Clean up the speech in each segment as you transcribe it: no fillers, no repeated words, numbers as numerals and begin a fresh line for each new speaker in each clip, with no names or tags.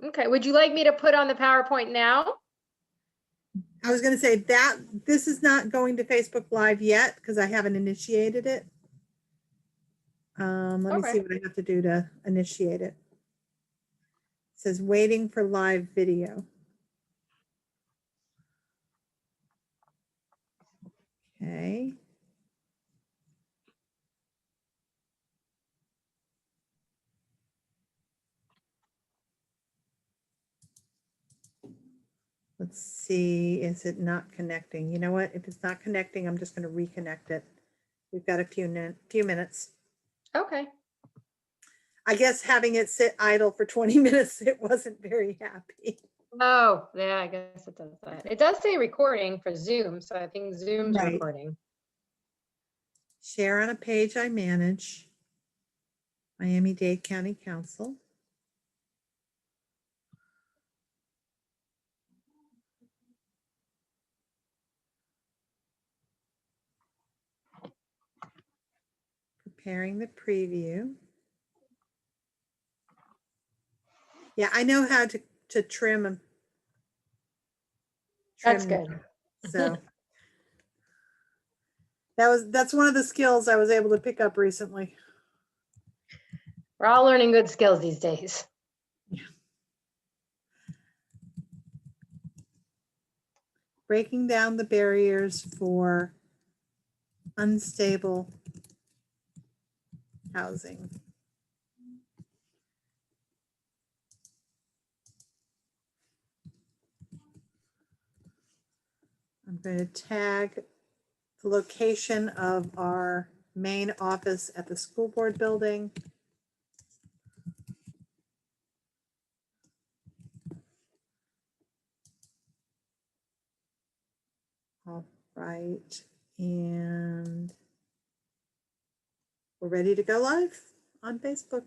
Okay, would you like me to put on the PowerPoint now?
I was going to say that this is not going to Facebook Live yet because I haven't initiated it. Let me see what I have to do to initiate it. It says waiting for live video. Okay. Let's see, is it not connecting? You know what? If it's not connecting, I'm just going to reconnect it. We've got a few minutes.
Okay.
I guess having it sit idle for 20 minutes, it wasn't very happy.
Oh, yeah, I guess it does that. It does say recording for Zoom, so I think Zoom's
Right.
recording.
Share on a page I manage. Miami-Dade County Council. Preparing the preview. Yeah, I know how to trim them.
That's good.
So that's one of the skills I was able to pick up recently.
We're all learning good skills these days.
Yeah. Breaking down the barriers for unstable housing. I'm going to tag the location of our main office at the school board building. All right, and we're ready to go live on Facebook.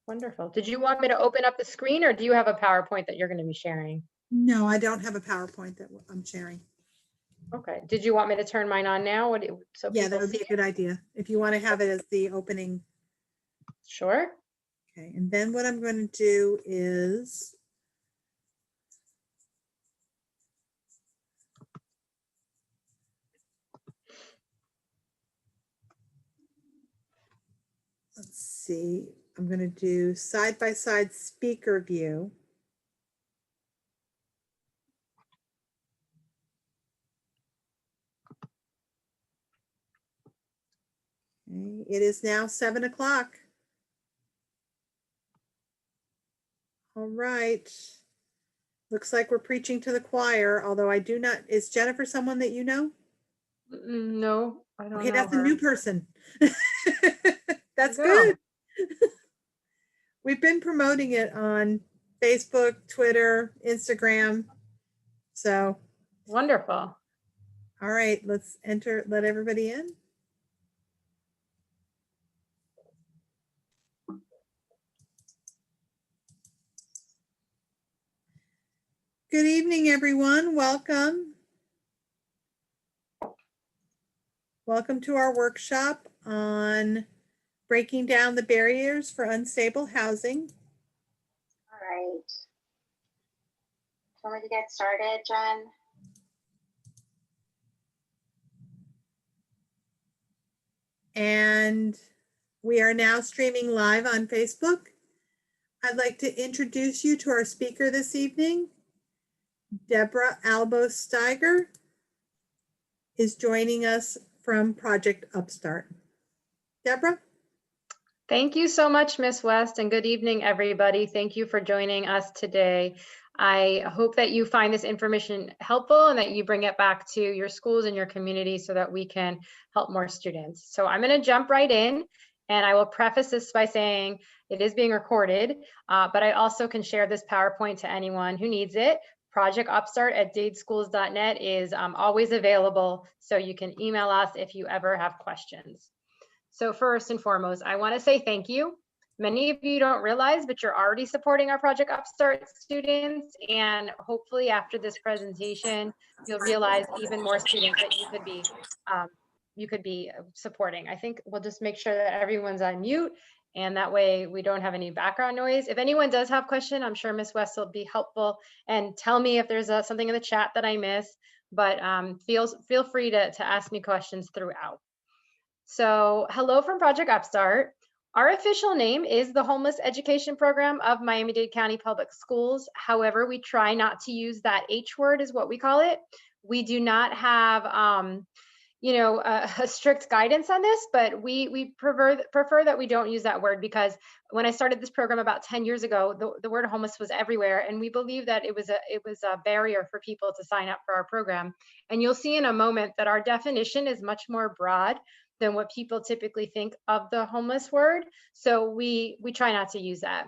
Wonderful. Did you want me to open up the screen, or do you have a PowerPoint that you're going to be sharing?
No, I don't have a PowerPoint that I'm sharing.
Okay. Did you want me to turn mine on now?
Yeah, that would be a good idea. If you want to have it as the opening.
Sure.
Okay, and then what I'm going to do is let's see, I'm going to do side-by-side speaker view. Okay, it is now 7 o'clock. All right. Looks like we're preaching to the choir, although I do not, is Jennifer someone that you know?
No, I don't know.
Okay, that's
her.
a new person. That's
Go.
good. We've been promoting it on Facebook, Twitter, Instagram. So
Wonderful.
all right, let's let everybody in. Good evening, everyone. Welcome. Welcome to our workshop on breaking down the barriers for unstable housing.
All right. Want me to get started, Jen?
And we are now streaming live on Facebook. I'd like to introduce you to our speaker this evening. Deborah Albo-Steiger is joining us from Project Upstart. Deborah?
Thank you so much, Ms. West, and good evening, everybody. Thank you for joining us today. I hope that you find this information helpful and that you bring it back to your schools and your community so that we can help more students. So I'm going to jump right in, and I will preface this by saying it is being recorded, but I also can share this PowerPoint to anyone who needs it. Project Upstart at dadeschools.net is always available, so you can email us if you ever have questions. So first and foremost, I want to say thank you. Many of you don't realize, but you're already supporting our Project Upstart students, and hopefully after this presentation, you'll realize even more students that you could be supporting. I think we'll just make sure that everyone's on mute, And that way we don't have any background noise. If anyone does have question, I'm sure Ms. West will be helpful and tell me if there's something in the chat that I missed, but feel free to ask me questions throughout. So hello from Project Upstart. Our official name is the Homeless Education Program of Miami-Dade County Public Schools. However, we try not to use that H word is what we call it. We do not have a strict guidance on this, but we prefer that we don't use that word, because when I started this program about 10 years ago, the word homeless was everywhere, and we believe that it was a barrier for people to sign up for our program. And you'll see in a moment that our definition is much more broad than what people typically think of the homeless word. So we try not to use that.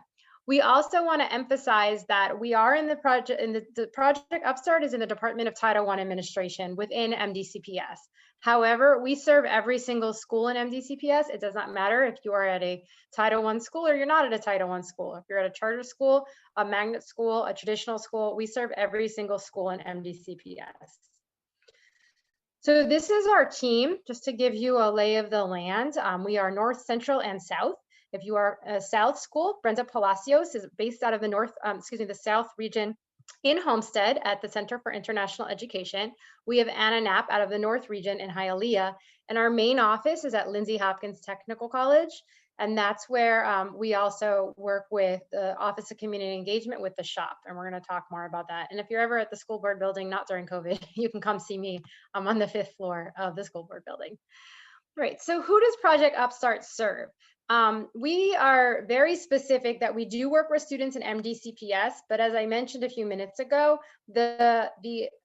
We also want to emphasize that we are in the project, the Project Upstart is in the Department of Title I Administration within MDCPS. However, we serve every single school in MDCPS. It does not matter if you are at a Title I school or you're not at a Title I school. If you're at a charter school, a magnet school, a traditional school, we serve every single school in MDCPS. So this is our team, just to give you a lay of the land. We are North, Central, and South. If you are a South school, Brenda Palacios is based out of the the South region in Homestead at the Center for International Education. We have Anna Knapp out of the North region in Hialeah, and our main office is at Lindsay Hopkins Technical College. And that's where we also work with the Office of Community Engagement with the shop. And we're going to talk more about that. And if you're ever at the school board building, not during COVID, you can come see me. I'm on the 5th floor of the school board building. All right, so who does Project Upstart serve? We are very specific that we do work with students in MDCPS, but as I mentioned a few minutes ago, the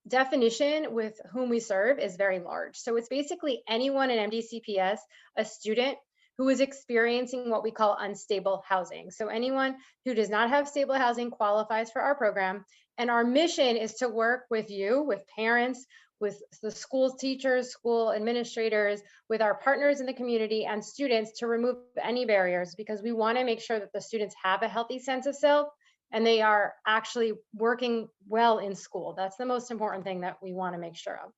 definition with whom we serve is very large. So it's basically anyone in MDCPS, a student who is experiencing what we call unstable housing. So anyone who does not have stable housing qualifies for our program. And our mission is to work with you, with parents, with the school teachers, school administrators, with our partners in the community and students to remove any barriers, because we want to make sure that the students have a healthy sense of self and they are actually working well in school. That's the most important thing that we want to make sure of.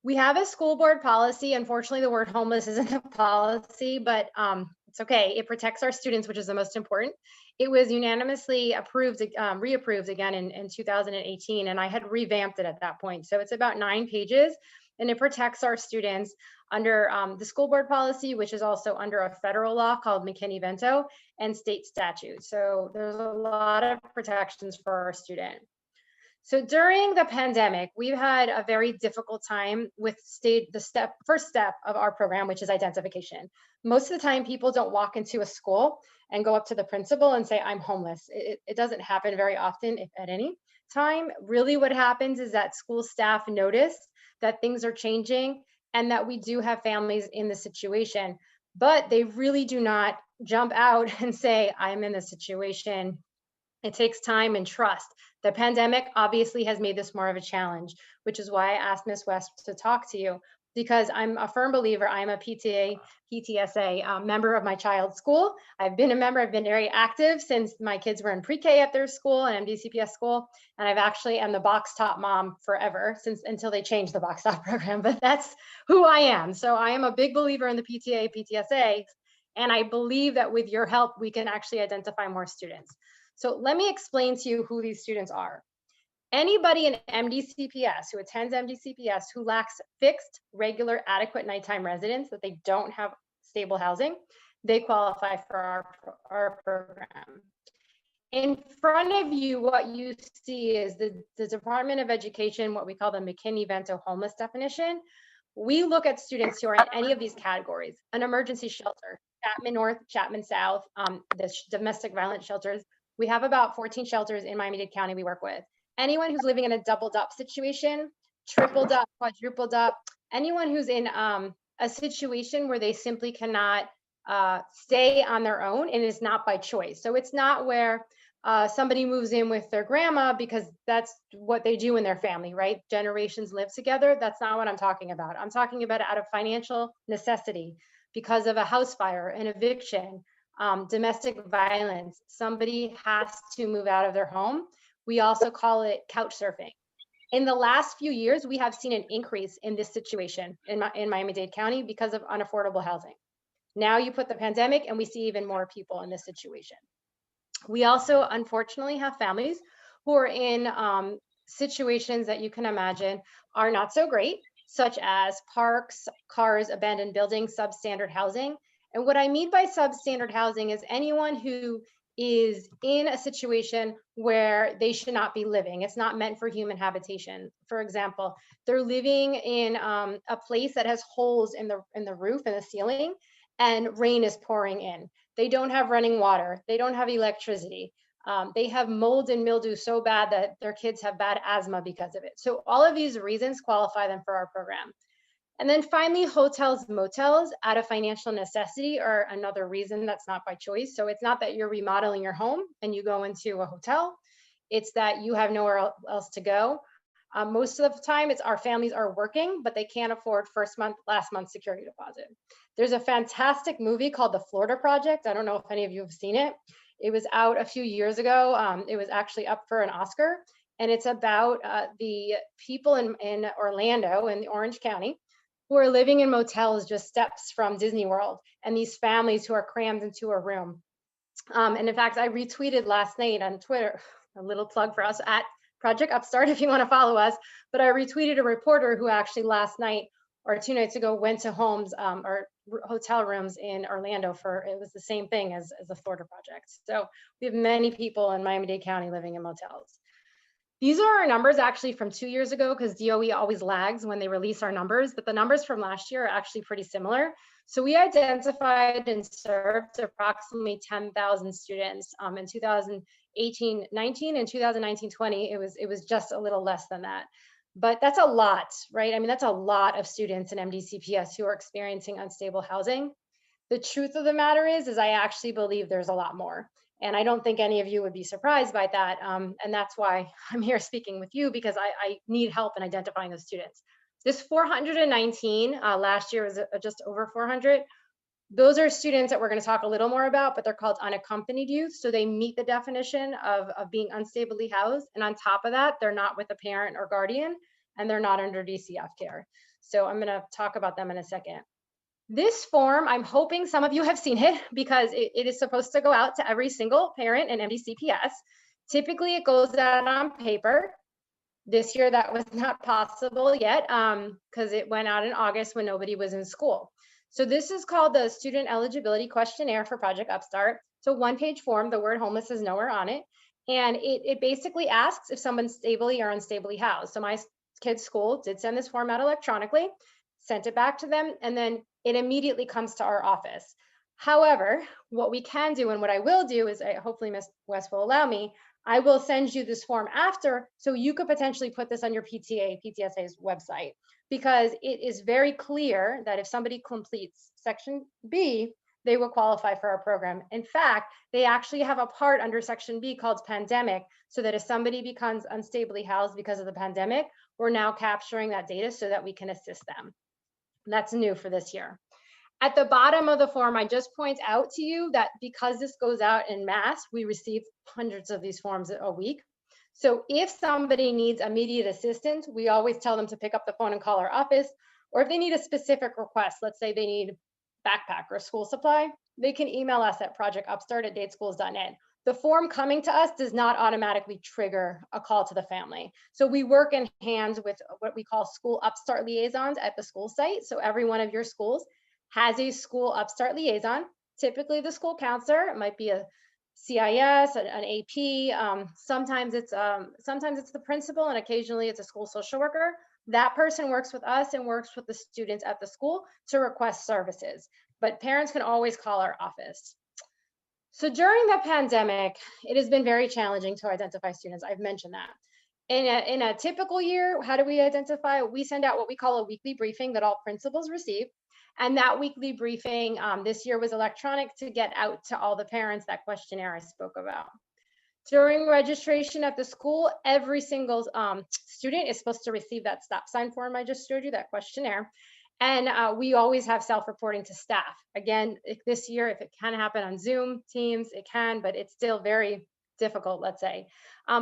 We have a school board policy. Unfortunately, the word homeless isn't a policy, but it's okay. It protects our students, which is the most important. It was unanimously approved, reapproved again in 2018, and I had revamped it at that point. So it's about 9 pages, and it protects our students under the school board policy, which is also under a federal law called McKinney-Vento, and state statute. So there's a lot of protections for our student. So during the pandemic, we've had a very difficult time with the first step of our program, which is identification. Most of the time, people don't walk into a school and go up to the principal and say, I'm homeless. It doesn't happen very often, if at any time. Really what happens is that school staff notice that things are changing and that we do have families in the situation, but they really do not jump out and say, I'm in this situation. It takes time and trust. The pandemic obviously has made this more of a challenge, which is why I asked Ms. West to talk to you, because I'm a firm believer. I'm a PTA-PTSA member of my child's school. I've been a member, I've been very active since my kids were in pre-K at their school and MDCPS school. And I've actually am the box top mom forever until they changed the box top program, but that's who I am. So I am a big believer in the PTA-PTSA. And I believe that with your help, we can actually identify more students. So let me explain to you who these students are. Anybody in MDCPS who attends MDCPS who lacks fixed, regular, adequate nighttime residence, that they don't have stable housing, they qualify for our program. In front of you, what you see is the Department of Education, what we call the McKinney-Vento homeless definition. We look at students who are in any of these categories: an emergency shelter, Chapman North, Chapman South, the domestic violence shelters. We have about 14 shelters in Miami-Dade County we work with. Anyone who's living in a doubled up situation, tripled up, quadrupled up, anyone who's in a situation where they simply cannot stay on their own and it's not by choice. So it's not where somebody moves in with their grandma because that's what they do in their family, right? Generations live together. That's not what I'm talking about. I'm talking about out of financial necessity because of a house fire, an eviction, domestic violence. Somebody has to move out of their home. We also call it couch surfing. In the last few years, we have seen an increase in this situation in Miami-Dade County because of unaffordable housing. Now you put the pandemic and we see even more people in this situation. We also, unfortunately, have families who are in situations that you can imagine are not so great, such as parks, cars, abandoned buildings, substandard housing. And what I mean by substandard housing is anyone who is in a situation where they should not be living. It's not meant for human habitation. For example, they're living in a place that has holes in the roof and the ceiling, and rain is pouring in. They don't have running water. They don't have electricity. They have mold and mildew so bad that their kids have bad asthma because of it. So all of these reasons qualify them for our program. And then finally, hotels, motels out of financial necessity are another reason that's not by choice. So it's not that you're remodeling your home and you go into a hotel. It's that you have nowhere else to go. Most of the time, it's our families are working, but they can't afford first month, last month security deposit. There's a fantastic movie called The Florida Project. I don't know if any of you have seen it. It was out a few years ago. It was actually up for an Oscar, and it's about the people in Orlando in Orange County who are living in motels just steps from Disney World, and these families who are crammed into a room. And in fact, I retweeted last night on Twitter, a little plug for us at Project Upstart if you want to follow us, but I retweeted a reporter who actually last night or 2 nights ago went to homes or hotel rooms in Orlando for, it was the same thing as the Florida Project. So we have many people in Miami-Dade County living in motels. These are our numbers actually from 2 years ago, because DOE always lags when they release our numbers, but the numbers from last year are actually pretty similar. So we identified and served approximately 10,000 students in 2018-19 and 2019-20. It was just a little less than that. But that's a lot, right? I mean, that's a lot of students in MDCPS who are experiencing unstable housing. The truth of the matter is I actually believe there's a lot more. And I don't think any of you would be surprised by that. And that's why I'm here speaking with you, because I need help in identifying those students. This 419, last year was just over 400. Those are students that we're going to talk a little more about, but they're called unaccompanied youth. So they meet the definition of being unstably housed. And on top of that, they're not with a parent or guardian, and they're not under DCF care. So I'm going to talk about them in a second. This form, I'm hoping some of you have seen it, because it is supposed to go out to every single parent in MDCPS. Typically, it goes out on paper. This year, that was not possible yet because it went out in August when nobody was in school. So this is called the Student Eligibility Questionnaire for Project Upstart. It's a one-page form. The word homeless is nowhere on it. And it basically asks if someone's stably or unstably housed. So my kid's school did send this form out electronically, sent it back to them, and then it immediately comes to our office. However, what we can do and what I will do is, hopefully Ms. West will allow me, I will send you this form after, so you could potentially put this on your PTA-PTSA's website, because it is very clear that if somebody completes section B, they will qualify for our program. In fact, they actually have a part under section B called pandemic, so that if somebody becomes unstably housed because of the pandemic, we're now capturing that data so that we can assist them. That's new for this year. At the bottom of the form, I just point out to you that because this goes out in mass, we receive hundreds of these forms a week. So if somebody needs immediate assistance, we always tell them to pick up the phone and call our office. Or if they need a specific request, let's say they need backpack or school supply, they can email us at projectupstart@dadeschools.net. The form coming to us does not automatically trigger a call to the family. So we work in hands with what we call school upstart liaisons at the school site. So every one of your schools has a school upstart liaison, typically the school counselor. It might be a CIS, an AP. Sometimes it's the principal, and occasionally it's a school social worker. That person works with us and works with the students at the school to request services. But parents can always call our office. So during the pandemic, it has been very challenging to identify students. I've mentioned that. In a typical year, how do we identify? We send out what we call a weekly briefing that all principals receive. And that weekly briefing this year was electronic to get out to all the parents, that questionnaire I spoke about. During registration at the school, every single student is supposed to receive that stop sign form I just showed you, that questionnaire. And we always have self-reporting to staff. Again, this year, if it can happen on Zoom, Teams, it can, but it's still very difficult, let's say.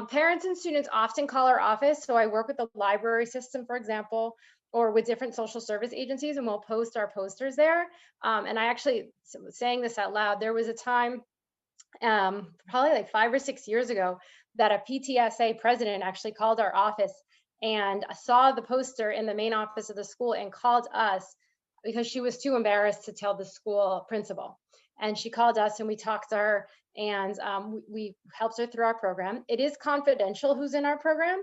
Parents and students often call our office. So I work with the library system, for example, or with different social service agencies, and we'll post our posters there. And I actually, saying this out loud, there was a time probably like 5 or 6 years ago that a PTSA president actually called our office and saw the poster in the main office of the school and called us because she was too embarrassed to tell the school principal. And she called us and we talked to her, and we helped her through our program. It is confidential who's in our program.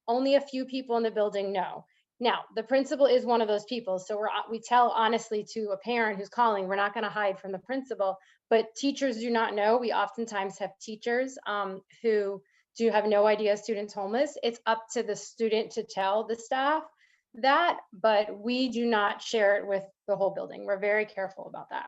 Only a few people in the building know. Now, the principal is one of those people. So we tell honestly to a parent who's calling, we're not going to hide from the principal, but teachers do not know. We oftentimes have teachers who do have no idea a student's homeless. It's up to the student to tell the staff that, but we do not share it with the whole building. We're very careful about that.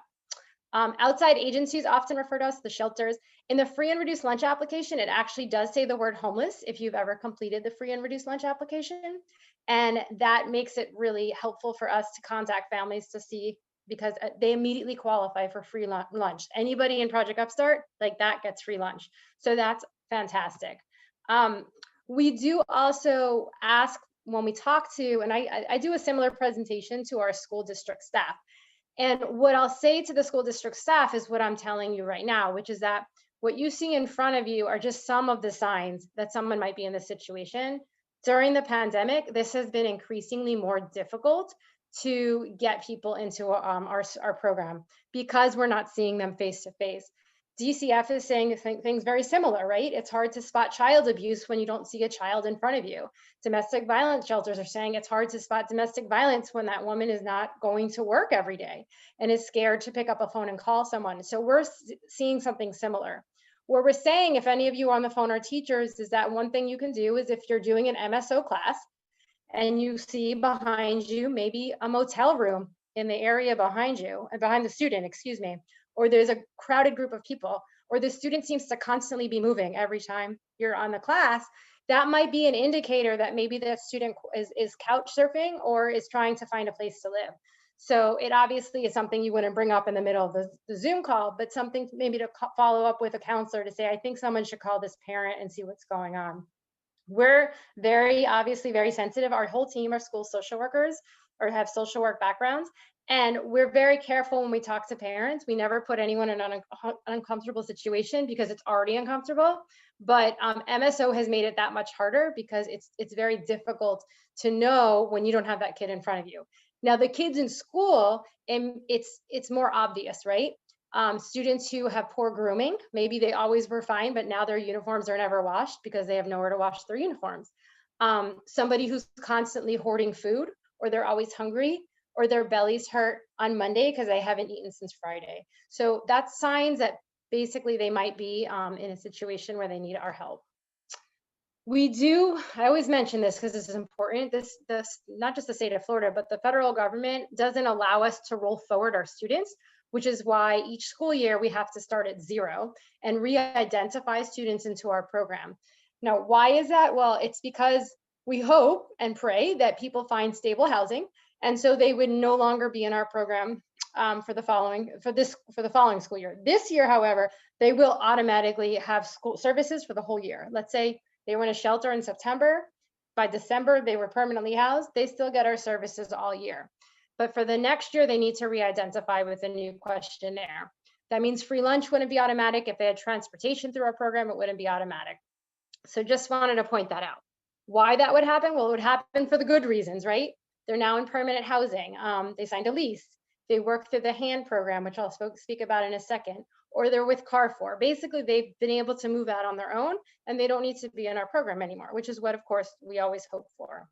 Outside agencies often refer to us, the shelters. In the free and reduced lunch application, it actually does say the word homeless if you've ever completed the free and reduced lunch application. And that makes it really helpful for us to contact families to see, because they immediately qualify for free lunch. Anybody in Project Upstart, like that gets free lunch. So that's fantastic. We do also ask when we talk to, and I do a similar presentation to our school district staff. And what I'll say to the school district staff is what I'm telling you right now, which is that what you see in front of you are just some of the signs that someone might be in this situation. During the pandemic, this has been increasingly more difficult to get people into our program because we're not seeing them face to face. DCF is saying things very similar, right? It's hard to spot child abuse when you don't see a child in front of you. Domestic violence shelters are saying it's hard to spot domestic violence when that woman is not going to work every day and is scared to pick up a phone and call someone. So we're seeing something similar. What we're saying, if any of you on the phone are teachers, is that one thing you can do is if you're doing an MSO class and you see behind you maybe a motel room in the area behind you, behind the student, excuse me, or there's a crowded group of people, or the student seems to constantly be moving every time you're on the class, that might be an indicator that maybe the student is couch surfing or is trying to find a place to live. So it obviously is something you wouldn't bring up in the middle of the Zoom call, but something maybe to follow up with a counselor to say, I think someone should call this parent and see what's going on. We're obviously very sensitive. Our whole team are school social workers or have social work backgrounds. And we're very careful when we talk to parents. We never put anyone in an uncomfortable situation because it's already uncomfortable. But MSO has made it that much harder because it's very difficult to know when you don't have that kid in front of you. Now, the kids in school, and it's more obvious, right? Students who have poor grooming, maybe they always were fine, but now their uniforms are never washed because they have nowhere to wash their uniforms. Somebody who's constantly hoarding food, or they're always hungry, or their bellies hurt on Monday because they haven't eaten since Friday. So that's signs that basically they might be in a situation where they need our help. I always mention this because this is important. This not just the state of Florida, but the federal government doesn't allow us to roll forward our students, which is why each school year we have to start at 0 and re-identify students into our program. Now, why is that? Well, it's because we hope and pray that people find stable housing, and so they would no longer be in our program for the following school year. This year, however, they will automatically have school services for the whole year. Let's say they were in a shelter in September. By December, they were permanently housed. They still get our services all year. But for the next year, they need to re-identify with a new questionnaire. That means free lunch wouldn't be automatic. If they had transportation through our program, it wouldn't be automatic. So just wanted to point that out. Why that would happen? Well, it would happen for the good reasons, right? They're now in permanent housing. They signed a lease. They work through the HAND program, which I'll speak about in a second, or they're with Carrefour. Basically, they've been able to move out on their own and they don't need to be in our program anymore, which is what, of course, we always hope for.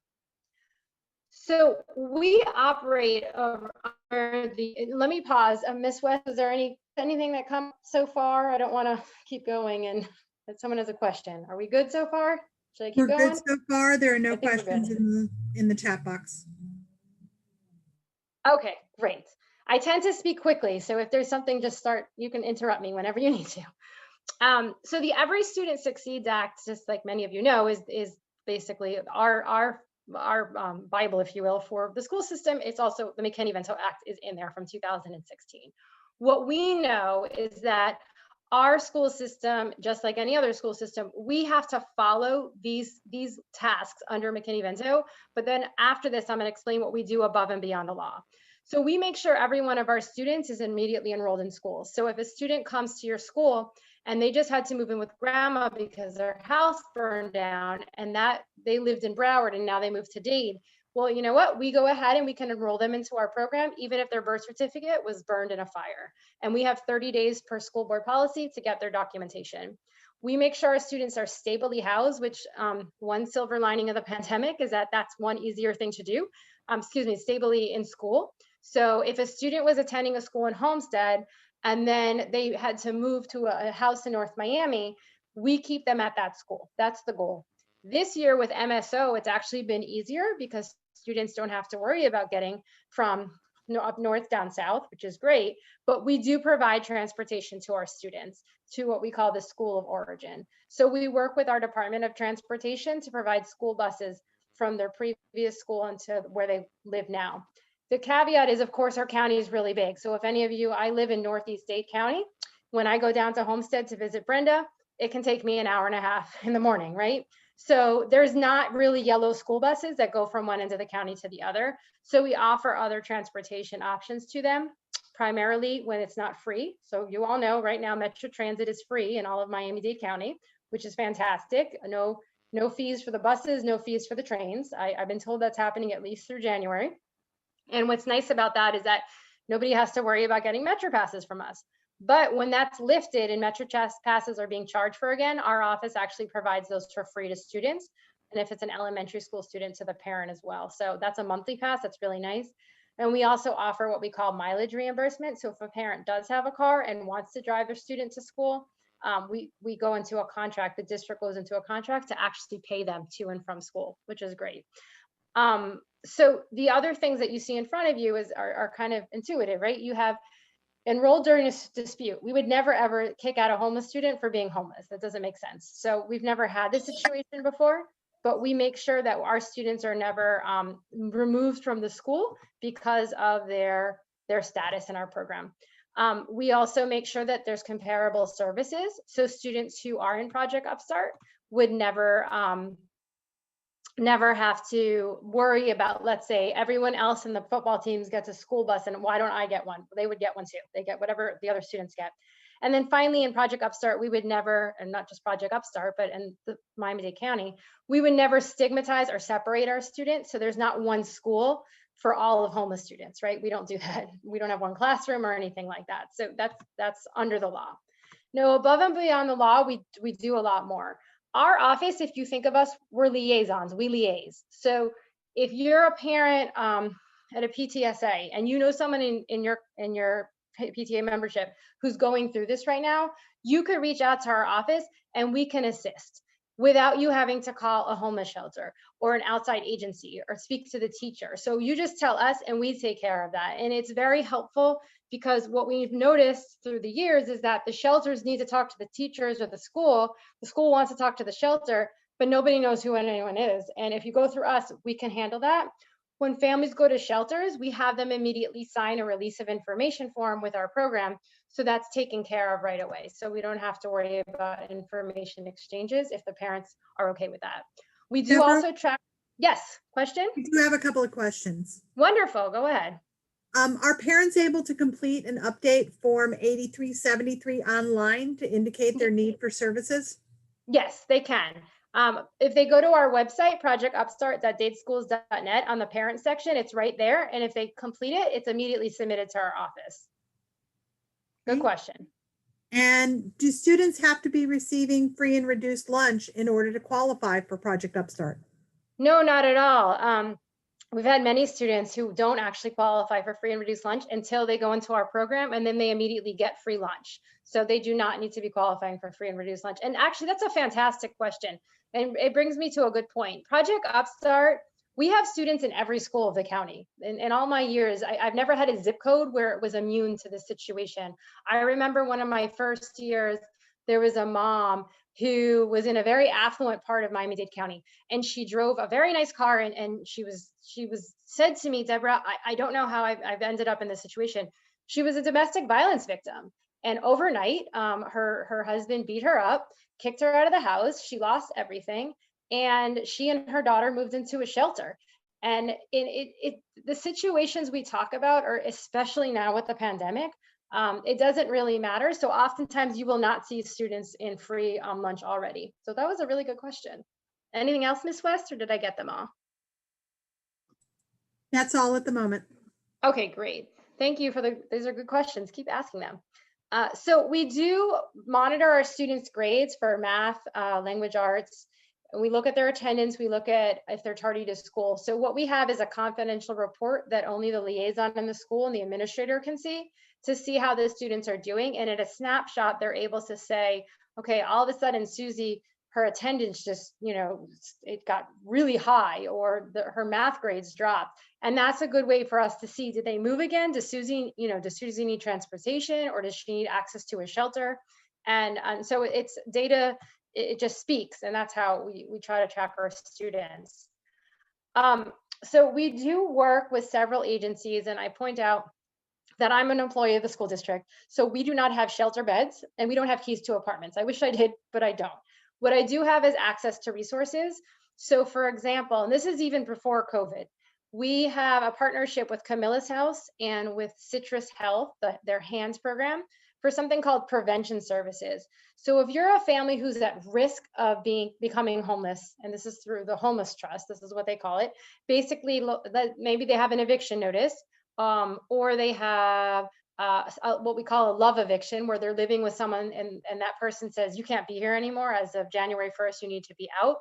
So we operate over let me pause. Ms. West, is there anything that come so far? I don't want to keep going and that someone has a question. Are we good so far? Should I keep going?
We're good so far. There are no
I think we're
questions in the chat box.
Okay, great. I tend to speak quickly, so if there's something, you can interrupt me whenever you need to. So the Every Student Succeeds Act, just like many of you know, is basically our Bible, if you will, for the school system. It's also the McKinney-Vento Act is in there from 2016. What we know is that our school system, just like any other school system, we have to follow these tasks under McKinney-Vento. But then after this, I'm going to explain what we do above and beyond the law. So we make sure every one of our students is immediately enrolled in school. So if a student comes to your school and they just had to move in with grandma because their house burned down and that they lived in Broward and now they moved to Dade, well, you know what? We go ahead and we can enroll them into our program, even if their birth certificate was burned in a fire. And we have 30 days per school board policy to get their documentation. We make sure our students are stably housed, which one silver lining of the pandemic is that that's one easier thing to do, stably in school. So if a student was attending a school in Homestead and then they had to move to a house in North Miami, we keep them at that school. That's the goal. This year with MSO, it's actually been easier because students don't have to worry about getting from up north down south, which is great, but we do provide transportation to our students to what we call the school of origin. So we work with our Department of Transportation to provide school buses from their previous school into where they live now. The caveat is, of course, our county is really big. So if any of you, I live in Northeast Dade County. When I go down to Homestead to visit Brenda, it can take me an hour and a half in the morning, right? So there's not really yellow school buses that go from one end of the county to the other. So we offer other transportation options to them, primarily when it's not free. So you all know right now Metro Transit is free in all of Miami-Dade County, which is fantastic. No fees for the buses, no fees for the trains. I've been told that's happening at least through January. And what's nice about that is that nobody has to worry about getting Metro passes from us. But when that's lifted and Metro passes are being charged for again, our office actually provides those for free to students. And if it's an elementary school student, to the parent as well. So that's a monthly pass. That's really nice. And we also offer what we call mileage reimbursement. So if a parent does have a car and wants to drive their student to school, we go into a contract, the district goes into a contract to actually pay them to and from school, which is great. So the other things that you see in front of you are kind of intuitive, right? You have enrolled during a dispute. We would never ever kick out a homeless student for being homeless. That doesn't make sense. So we've never had this situation before, but we make sure that our students are never removed from the school because of their status in our program. We also make sure that there's comparable services. So students who are in Project Upstart would never have to worry about, let's say, everyone else in the football teams gets a school bus and why don't I get one? They would get one too. They get whatever the other students get. And then finally in Project Upstart, we would never, and not just Project Upstart, but in the Miami-Dade County, we would never stigmatize or separate our students. So there's not one school for all of homeless students, right? We don't do that. We don't have one classroom or anything like that. So that's under the law. Now, above and beyond the law, we do a lot more. Our office, if you think of us, we're liaisons, we liaise. So if you're a parent at a PTSA and you know someone in your PTA membership who's going through this right now, you could reach out to our office and we can assist without you having to call a homeless shelter or an outside agency or speak to the teacher. So you just tell us and we take care of that. And it's very helpful because what we've noticed through the years is that the shelters need to talk to the teachers or the school wants to talk to the shelter, but nobody knows who anyone is. And if you go through us, we can handle that. When families go to shelters, we have them immediately sign a release of information form with our program. So that's taken care of right away. So we don't have to worry about information exchanges if the parents are okay with that. We do also track. Yes, question?
We do have a couple of questions.
Wonderful, go ahead.
Are parents able to complete and update Form 8373 online to indicate their need for services?
Yes, they can. If they go to our website, projectupstart.dadeschools.net, on the parent section, it's right there. And if they complete it, it's immediately submitted to our office. Good question.
And do students have to be receiving free and reduced lunch in order to qualify for Project Upstart?
No, not at all. We've had many students who don't actually qualify for free and reduced lunch until they go into our program, and then they immediately get free lunch. So they do not need to be qualifying for free and reduced lunch. And actually, that's a fantastic question. And it brings me to a good point. Project Upstart, we have students in every school of the county. In all my years, I've never had a zip code where it was immune to this situation. I remember one of my first years, there was a mom who was in a very affluent part of Miami-Dade County, and she drove a very nice car, and she said to me, Deborah, I don't know how I've ended up in this situation. She was a domestic violence victim, And overnight, her husband beat her up, kicked her out of the house. She lost everything. And she and her daughter moved into a shelter. And the situations we talk about are, especially now with the pandemic, it doesn't really matter. So oftentimes you will not see students in free lunch already. So that was a really good question. Anything else, Ms. West, or did I get them all?
That's all at the moment.
Okay, great. Thank you for these are good questions. Keep asking them. So we do monitor our students' grades for math, language arts. We look at their attendance. We look at if they're tardy to school. So what we have is a confidential report that only the liaison in the school and the administrator can see to see how the students are doing. And at a snapshot, they're able to say, okay, all of a sudden, Susie, her attendance just, it got really high, or her math grades dropped. And that's a good way for us to see, did they move again? Does Susie need transportation, or does she need access to a shelter? And so it's data, it just speaks, and that's how we try to track our students. So we do work with several agencies, and I point out that I'm an employee of the school district. So we do not have shelter beds, and we don't have keys to apartments. I wish I did, but I don't. What I do have is access to resources. So for example, and this is even before COVID, we have a partnership with Camilla's House and with Citrus Health, their HANDS program, for something called prevention services. So if you're a family who's at risk of becoming homeless, and this is through the Homeless Trust, this is what they call it, basically maybe they have an eviction notice, or they have what we call a love eviction, where they're living with someone and that person says, you can't be here anymore, as of January 1st, you need to be out.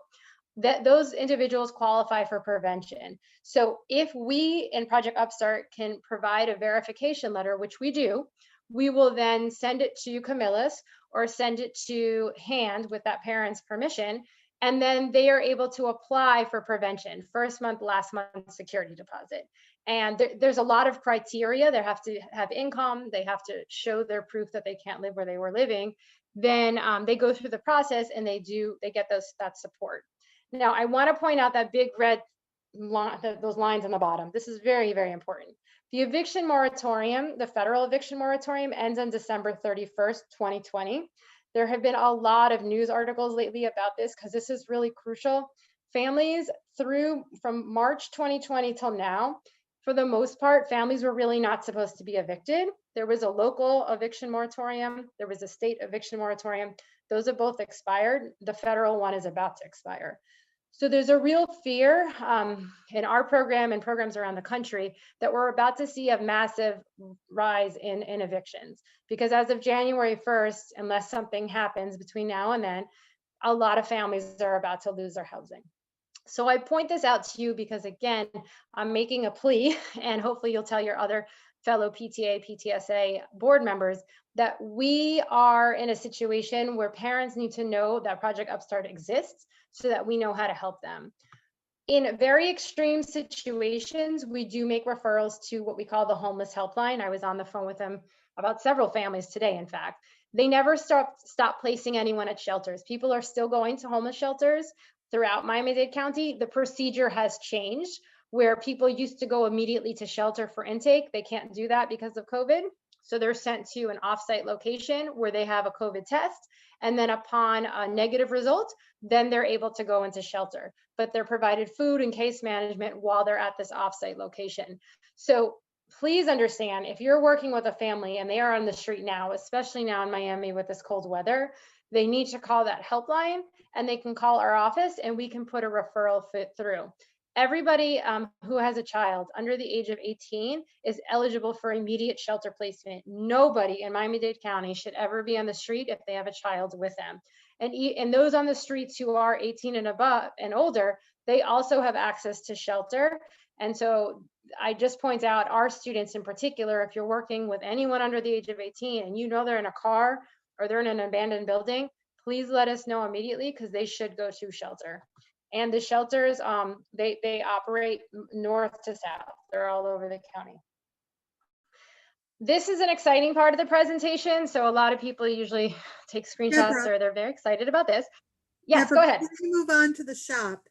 That those individuals qualify for prevention. So if we in Project Upstart can provide a verification letter, which we do, we will then send it to Camilla's or send it to HAND with that parent's permission. And then they are able to apply for prevention, first month, last month security deposit. And there's a lot of criteria. They have to have income. They have to show their proof that they can't live where they were living. Then they go through the process and they get that support. Now, I want to point out that big red line, those lines on the bottom. This is very, very important. The eviction moratorium, the federal eviction moratorium, ends on December 31st, 2020. There have been a lot of news articles lately about this because this is really crucial. Families from March 2020 till now, for the most part, families were really not supposed to be evicted. There was a local eviction moratorium. There was a state eviction moratorium. Those have both expired. The federal one is about to expire. So there's a real fear in our program and programs around the country that we're about to see a massive rise in evictions, because as of January 1st, unless something happens between now and then, a lot of families are about to lose their housing. So I point this out to you because, again, I'm making a plea, and hopefully you'll tell your other fellow PTA-PTSA board members that we are in a situation where parents need to know that Project Upstart exists so that we know how to help them. In very extreme situations, we do make referrals to what we call the homeless helpline. I was on the phone with them about several families today, in fact. They never stop placing anyone at shelters. People are still going to homeless shelters throughout Miami-Dade County. The procedure has changed, where people used to go immediately to shelter for intake. They can't do that because of COVID. So they're sent to an offsite location where they have a COVID test. And then upon a negative result, then they're able to go into shelter. But they're provided food and case management while they're at this offsite location. So please understand, if you're working with a family and they are on the street now, especially now in Miami with this cold weather, they need to call that helpline, and they can call our office and we can put a referral fit through. Everybody who has a child under the age of 18 is eligible for immediate shelter placement. Nobody in Miami-Dade County should ever be on the street if they have a child with them. And those on the streets who are 18 and above and older, they also have access to shelter. And so I just point out, our students in particular, if you're working with anyone under the age of 18 and you know they're in a car or they're in an abandoned building, please let us know immediately, because they should go to shelter. And the shelters, they operate north to south. They're all over the county. This is an exciting part of the presentation. So a lot of people usually take screenshots,
Deborah.
or they're very excited about this. Yes,
Deborah,
go ahead.
before we move on to the shop,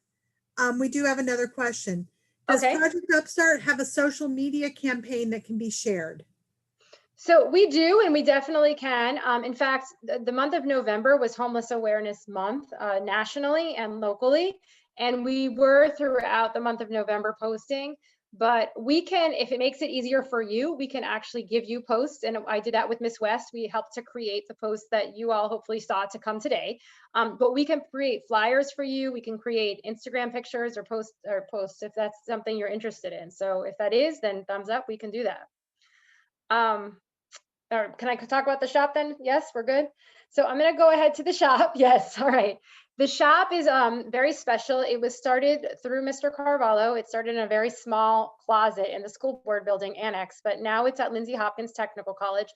we do have another question. Does
Okay.
Project Upstart have a social media campaign that can be shared?
So we do, and we definitely can. In fact, the month of November was Homeless Awareness Month nationally and locally. And we were throughout the month of November posting, but we can, if it makes it easier for you, we can actually give you posts. And I did that with Miss West. We helped to create the posts that you all hopefully saw to come today. But we can create flyers for you. We can create Instagram pictures or posts if that's something you're interested in. So if that is, then thumbs up, we can do that. Or can I talk about the shop then? Yes, we're good. So I'm going to go ahead to the shop. Yes. All right. The shop is very special. It was started through Mr. Carvalho. It started in a very small closet in the school board building annex, but now it's at Lindsay Hopkins Technical College.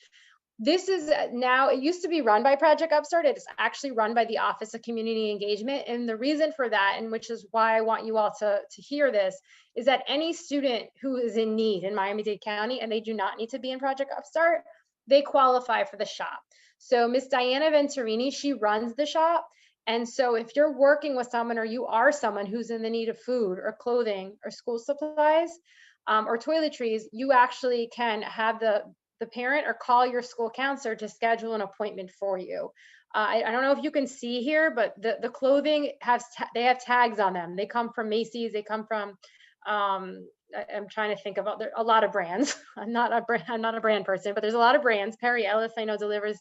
This is now, it used to be run by Project Upstart. It's actually run by the Office of Community Engagement. And the reason for that, and which is why I want you all to hear this, is that any student who is in need in Miami-Dade County, and they do not need to be in Project Upstart, they qualify for the shop. So Miss Diana Venturini, she runs the shop. And so if you're working with someone, or you are someone who's in the need of food or clothing or school supplies or toiletries, you actually can have the parent or call your school counselor to schedule an appointment for you. I don't know if you can see here, but the clothing they have tags on them. They come from Macy's. They come from I'm trying to think about a lot of brands. I'm not a brand person, but there's a lot of brands. Perry Ellis, I know, delivers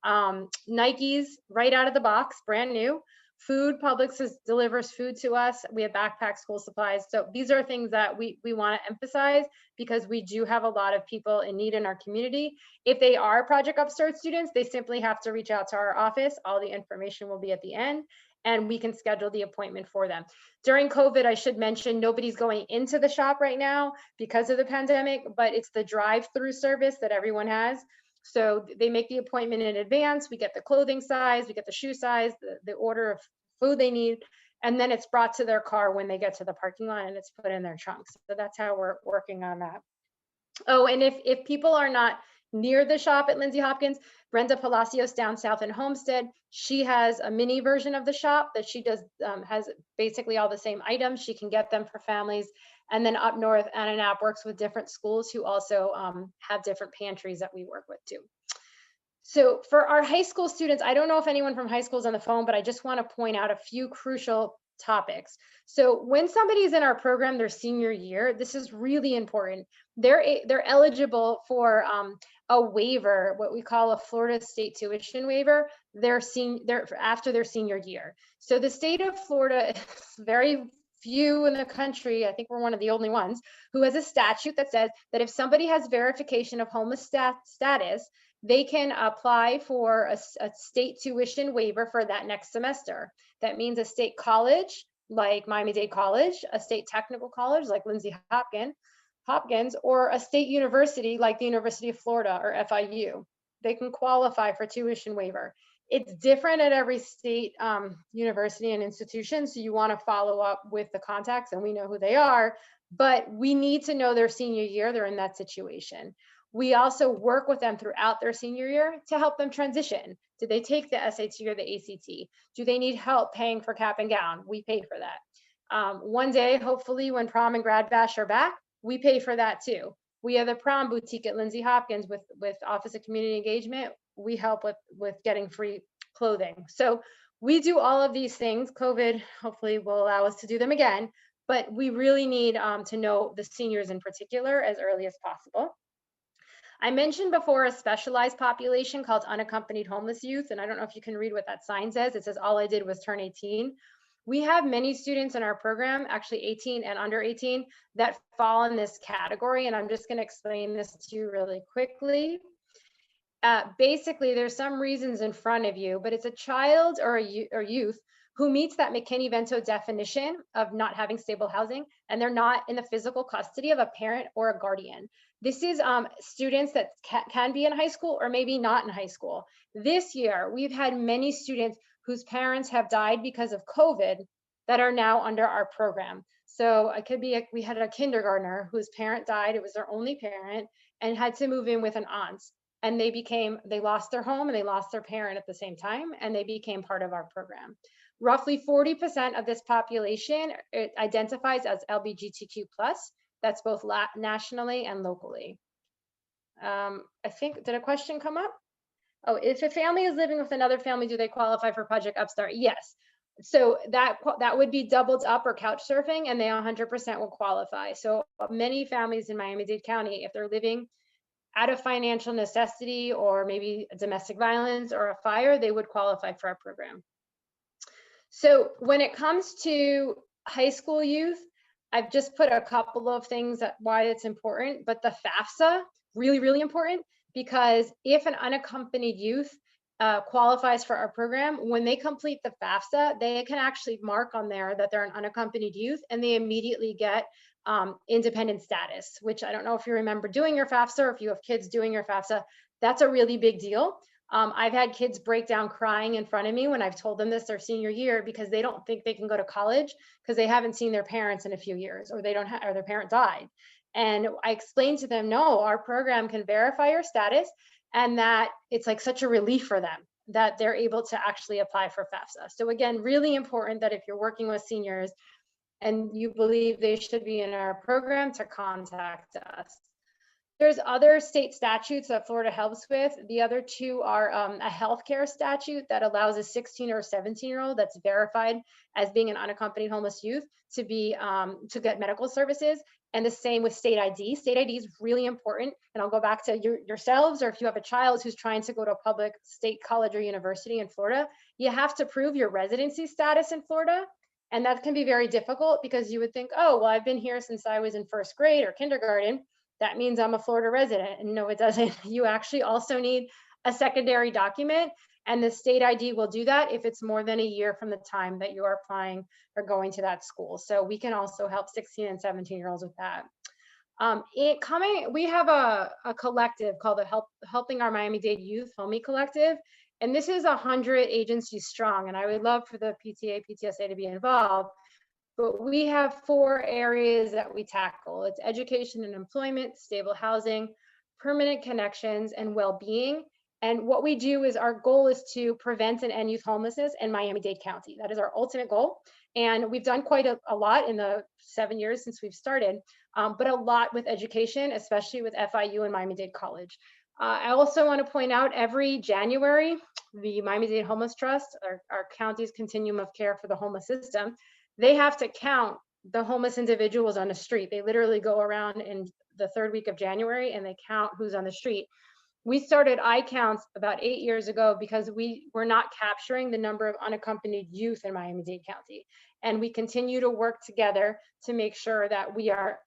Nikes right out of the box, brand new. Food, Publix delivers food to us. We have backpack school supplies. So these are things that we want to emphasize, because we do have a lot of people in need in our community. If they are Project Upstart students, they simply have to reach out to our office. All the information will be at the end, and we can schedule the appointment for them. During COVID, I should mention, nobody's going into the shop right now because of the pandemic, but it's the drive-through service that everyone has. So they make the appointment in advance. We get the clothing size, we get the shoe size, the order of food they need, and then it's brought to their car when they get to the parking lot, and it's put in their trunks. So that's how we're working on that. Oh, and if people are not near the shop at Lindsay Hopkins, Brenda Palacios down south in Homestead, she has a mini version of the shop that she does, has basically all the same items. She can get them for families. And then up north, Anna Knapp works with different schools who also have different pantries that we work with too. So for our high school students, I don't know if anyone from high school is on the phone, but I just want to point out a few crucial topics. So when somebody's in our program their senior year, this is really important. They're eligible for a waiver, what we call a Florida state tuition waiver, after their senior year. So the state of Florida is very few in the country, I think we're one of the only ones, who has a statute that says that if somebody has verification of homeless status, they can apply for a state tuition waiver for that next semester. That means a state college like Miami-Dade College, a state technical college like Lindsay Hopkins, or a state university like the University of Florida or FIU. They can qualify for tuition waiver. It's different at every state university and institution, so you want to follow up with the contacts, and we know who they are, but we need to know their senior year they're in that situation. We also work with them throughout their senior year to help them transition. Did they take the SAT or the ACT? Do they need help paying for cap and gown? We pay for that. One day, hopefully, when prom and grad bash are back, we pay for that too. We have the prom boutique at Lindsay Hopkins with Office of Community Engagement. We help with getting free clothing. So we do all of these things. COVID hopefully will allow us to do them again, but we really need to know the seniors in particular as early as possible. I mentioned before a specialized population called unaccompanied homeless youth, and I don't know if you can read what that sign says. It says, all I did was turn 18. We have many students in our program, actually 18 and under 18, that fall in this category, and I'm just going to explain this to you really quickly. Basically, there's some reasons in front of you, but it's a child or a youth who meets that McKinney-Vento definition of not having stable housing, and they're not in the physical custody of a parent or a guardian. This is students that can be in high school or maybe not in high school. This year, we've had many students whose parents have died because of COVID that are now under our program. So it could be, we had a kindergartner whose parent died, it was their only parent, and had to move in with an aunt. And they lost their home and they lost their parent at the same time, and they became part of our program. Roughly 40% of this population identifies as LGBTQ+. That's both nationally and locally. I think, did a question come up? Oh, if a family is living with another family, do they qualify for Project Upstart? Yes. So that would be doubled up or couch surfing, and they 100% will qualify. So many families in Miami-Dade County, if they're living out of financial necessity or maybe domestic violence or a fire, they would qualify for our program. So when it comes to high school youth, I've just put a couple of things that why it's important, but the FAFSA, really, really important, because if an unaccompanied youth qualifies for our program, when they complete the FAFSA, they can actually mark on there that they're an unaccompanied youth, and they immediately get independent status, which I don't know if you remember doing your FAFSA or if you have kids doing your FAFSA. That's a really big deal. I've had kids break down crying in front of me when I've told them this their senior year because they don't think they can go to college because they haven't seen their parents in a few years, or they don't have, or their parent died. And I explained to them, no, our program can verify your status, and that it's like such a relief for them that they're able to actually apply for FAFSA. So again, really important that if you're working with seniors and you believe they should be in our program, to contact us. There's other state statutes that Florida helps with. The other two are a healthcare statute that allows a 16 or 17-year-old that's verified as being an unaccompanied homeless youth to be to get medical services. And the same with state ID. State ID is really important. And I'll go back to yourselves, or if you have a child who's trying to go to a public state college or university in Florida, you have to prove your residency status in Florida. And that can be very difficult because you would think, oh, well, I've been here since I was in first grade or kindergarten. That means I'm a Florida resident. And no, it doesn't. You actually also need a secondary document, and the state ID will do that if it's more than a year from the time that you are applying or going to that school. So we can also help 16 and 17-year-olds with that. We have a collective called the Helping Our Miami-Dade Youth, H.O.M.Y collective. And this is 100 agencies strong. And I would love for the PTA-PTSA to be involved. But we have 4 areas that we tackle. It's education and employment, stable housing, permanent connections, and well-being. And what we do is our goal is to prevent and end youth homelessness in Miami-Dade County. That is our ultimate goal. And we've done quite a lot in the 7 years since we've started, but a lot with education, especially with FIU and Miami-Dade College. I also want to point out every January, the Miami-Dade Homeless Trust, our county's continuum of care for the homeless system, they have to count the homeless individuals on the street. They literally go around in the 3rd week of January and they count who's on the street. We started eye counts about 8 years ago because we were not capturing the number of unaccompanied youth in Miami-Dade County. And we continue to work together to make sure that we are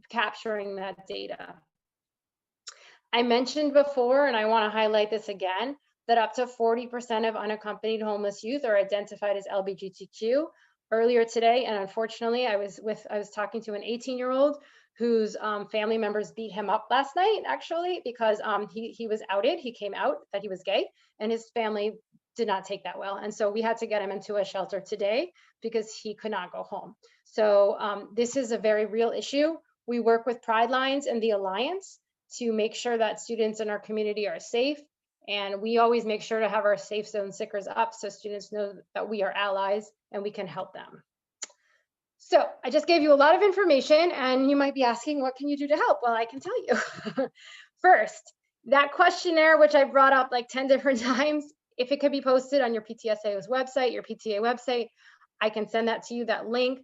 capturing that data. I mentioned before, and I want to highlight this again, that up to 40% of unaccompanied homeless youth are identified as LGBTQ. Earlier today, and unfortunately, I was talking to an 18-year-old whose family members beat him up last night, actually, because he was outed. He came out that he was gay, and his family did not take that well. And so we had to get him into a shelter today because he could not go home. So this is a very real issue. We work with Pride Lines and the Alliance to make sure that students in our community are safe. And we always make sure to have our safe zone stickers up so students know that we are allies and we can help them. So I just gave you a lot of information, and you might be asking, what can you do to help? Well, I can tell you. First, that questionnaire, which I brought up like 10 different times, if it could be posted on your PTSA's website, your PTA website, I can send that to you, that link.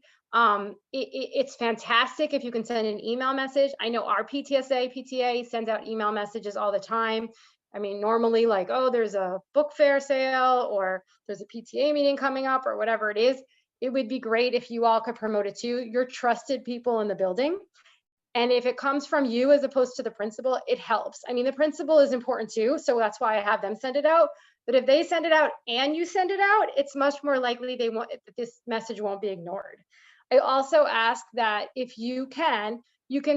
It's fantastic if you can send an email message. I know our PTA sends out email messages all the time. I mean, normally like, oh, there's a book fair sale or there's a PTA meeting coming up or whatever it is. It would be great if you all could promote it too. You're trusted people in the building. And if it comes from you as opposed to the principal, it helps. I mean, the principal is important too. So that's why I have them send it out. But if they send it out and you send it out, it's much more likely this message won't be ignored. I also ask that if you can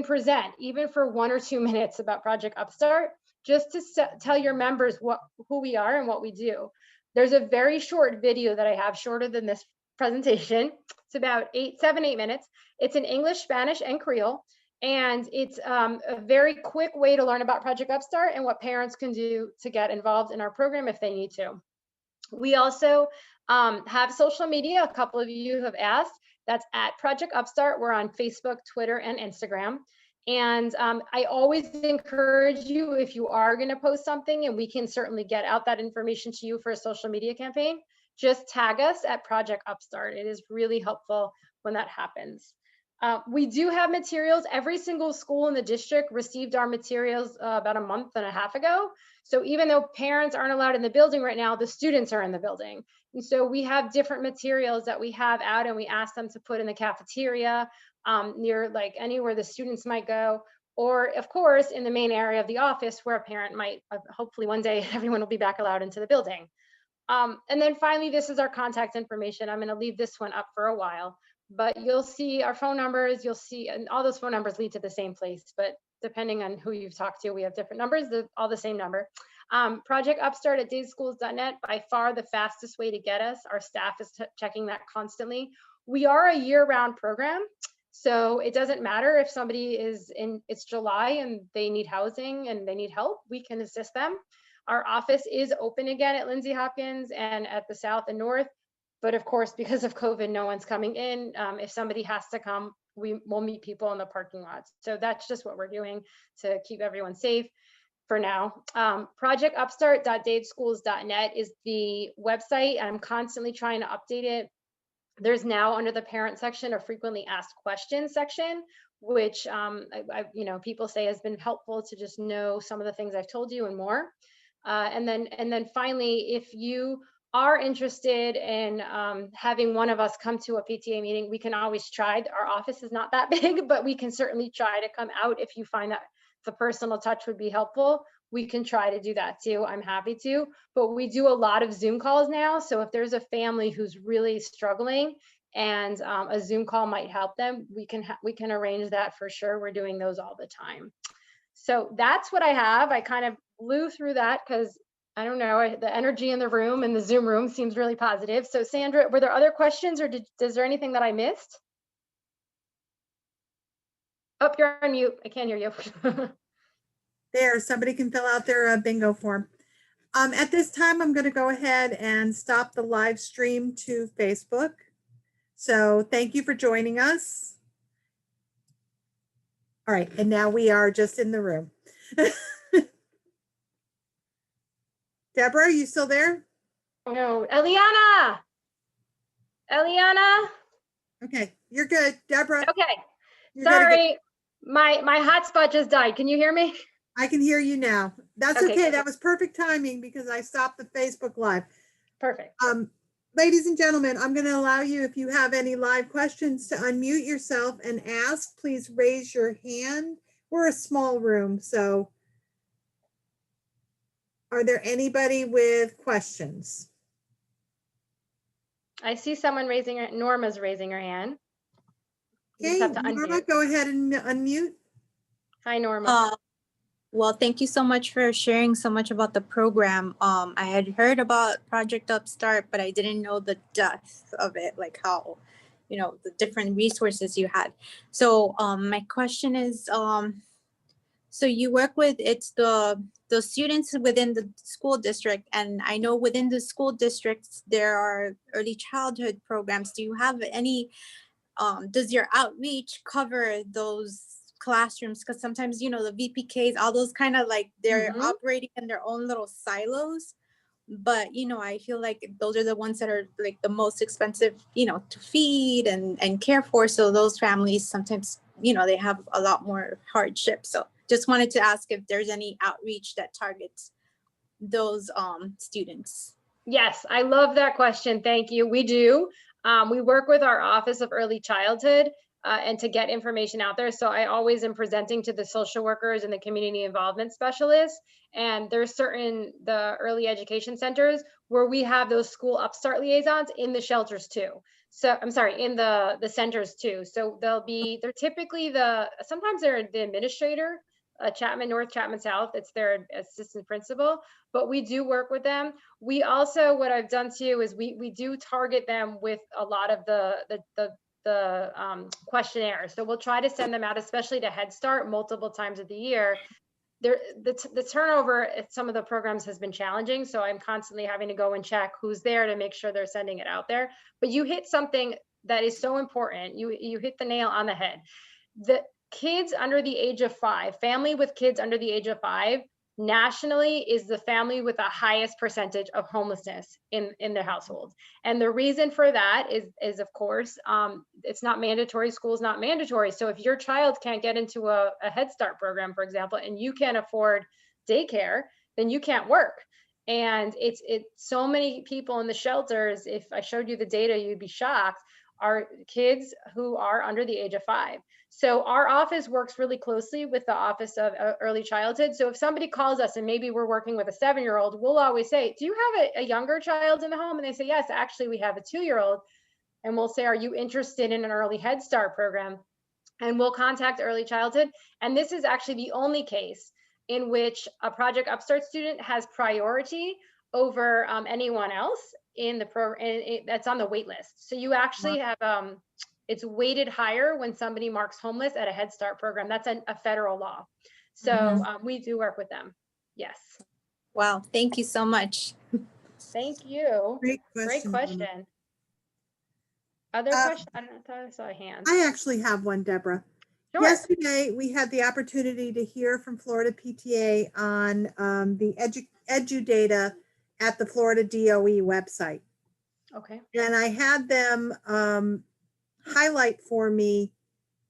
present even for 1 or 2 minutes about Project Upstart, just to tell your members who we are and what we do. There's a very short video that I have, shorter than this presentation. It's about 7-8 minutes. It's in English, Spanish, and Creole. And it's a very quick way to learn about Project Upstart and what parents can do to get involved in our program if they need to. We also have social media. A couple of you have asked. That's at Project Upstart. We're on Facebook, Twitter, and Instagram. And I always encourage you, if you are going to post something, and we can certainly get out that information to you for a social media campaign, just tag us at Project Upstart. It is really helpful when that happens. We do have materials. Every single school in the district received our materials about a month and a half ago. So even though parents aren't allowed in the building right now, the students are in the building. And so we have different materials that we have out, and we ask them to put in the cafeteria, near like anywhere the students might go, or of course in the main area of the office where a parent might, hopefully one day everyone will be back allowed into the building. And then finally, this is our contact information. I'm going to leave this one up for a while, but you'll see our phone numbers, you'll see, and all those phone numbers lead to the same place, but depending on who you've talked to, we have different numbers, all the same number. Project Upstart at dadeschools.net, by far the fastest way to get us. Our staff is checking that constantly. We are a year-round program. So it doesn't matter if somebody is it's July and they need housing and they need help, we can assist them. Our office is open again at Lindsay Hopkins and at the South and North. But of course, because of COVID, no one's coming in. If somebody has to come, we will meet people in the parking lots. So that's just what we're doing to keep everyone safe for now. Projectupstart.dadeschools.net is the website. I'm constantly trying to update it. There's now, under the parent section, a frequently asked questions section, which people say has been helpful to just know some of the things I've told you and more. And then finally, if you are interested in having one of us come to a PTA meeting, we can always try. Our office is not that big, but we can certainly try to come out if you find that the personal touch would be helpful. We can try to do that too. I'm happy to, but we do a lot of Zoom calls now. So if there's a family who's really struggling and a Zoom call might help them, we can arrange that for sure. We're doing those all the time. So that's what I have. I kind of blew through that because I don't know, the energy in the room and the Zoom room seems really positive. So Sandra, were there other questions, or is there anything that I missed? Oh, you're on mute. I can't hear you.
There, somebody can fill out their bingo form. At this time, I'm going to go ahead and stop the live stream to Facebook. So thank you for joining us. All right, and now we are just in the room. Deborah, are you still there?
No, Eliana.
Okay, you're good, Deborah.
Okay, sorry, my hotspot just died. Can you hear me?
I can hear you now. That's okay. That was perfect timing because I stopped the Facebook Live.
Perfect.
Ladies and gentlemen, I'm going to allow you, if you have any live questions, to unmute yourself and ask. Please raise your hand. We're a small room, so are there anybody with questions?
I see someone raising her. Norma's raising her hand.
Okay, Norma, go ahead and unmute.
Hi, Norma.
Well, thank you so much for sharing so much about the program. I had heard about Project Upstart, but I didn't know the depth of it, like how, the different resources you had. So my question is, so you work with, it's the students within the school district, and I know within the school districts, there are early childhood programs. Do you have any, does your outreach cover those classrooms? Because sometimes, the VPKs, all those kind of like they're operating in their own little silos, but I feel like those are the ones that are like the most expensive, to feed and care for. So those families sometimes, they have a lot more hardship. So just wanted to ask if there's any outreach that targets those students.
Yes, I love that question. Thank you. We do. We work with our Office of Early Childhood and to get information out there. So I always am presenting to the social workers and the community involvement specialists. And there's the early education centers where we have those school upstart liaisons in the shelters too. So I'm sorry, in the centers too. So they're typically sometimes they're the administrator, Chapman North, Chapman South, it's their assistant principal, but we do work with them. We also, what I've done too is we do target them with a lot of the questionnaires. So we'll try to send them out, especially to Head Start, multiple times of the year. The turnover at some of the programs has been challenging. So I'm constantly having to go and check who's there to make sure they're sending it out there. But you hit something that is so important. You hit the nail on the head. kids under the age of 5, family with kids under the age of 5, nationally is the family with the highest percentage of homelessness in their household. And the reason for that is of course, it's not mandatory, school's not mandatory. So if your child can't get into a Head Start program, for example, and you can't afford daycare, then you can't work. And it's so many people in the shelters, if I showed you the data, you'd be shocked, are kids who are under the age of 5. So our office works really closely with the Office of Early Childhood. So if somebody calls us and maybe we're working with a 7-year-old, we'll always say, do you have a younger child in the home? And they say, yes, actually we have a 2-year-old. And we'll say, are you interested in an early Head Start program? And we'll contact Early Childhood. And this is actually the only case in which a Project Upstart student has priority over anyone else in the program that's on the wait list. So you actually have, it's weighted higher when somebody marks homeless at a Head Start program. That's a federal law. So we do work with them. Yes.
Wow, thank you so much.
Thank you.
Great question.
Great question. Other questions? I don't know, I thought I saw a hand.
I actually have one, Deborah.
Sure.
Yesterday, we had the opportunity to hear from Florida PTA on the edu data at the Florida DOE website.
Okay.
And I had them highlight for me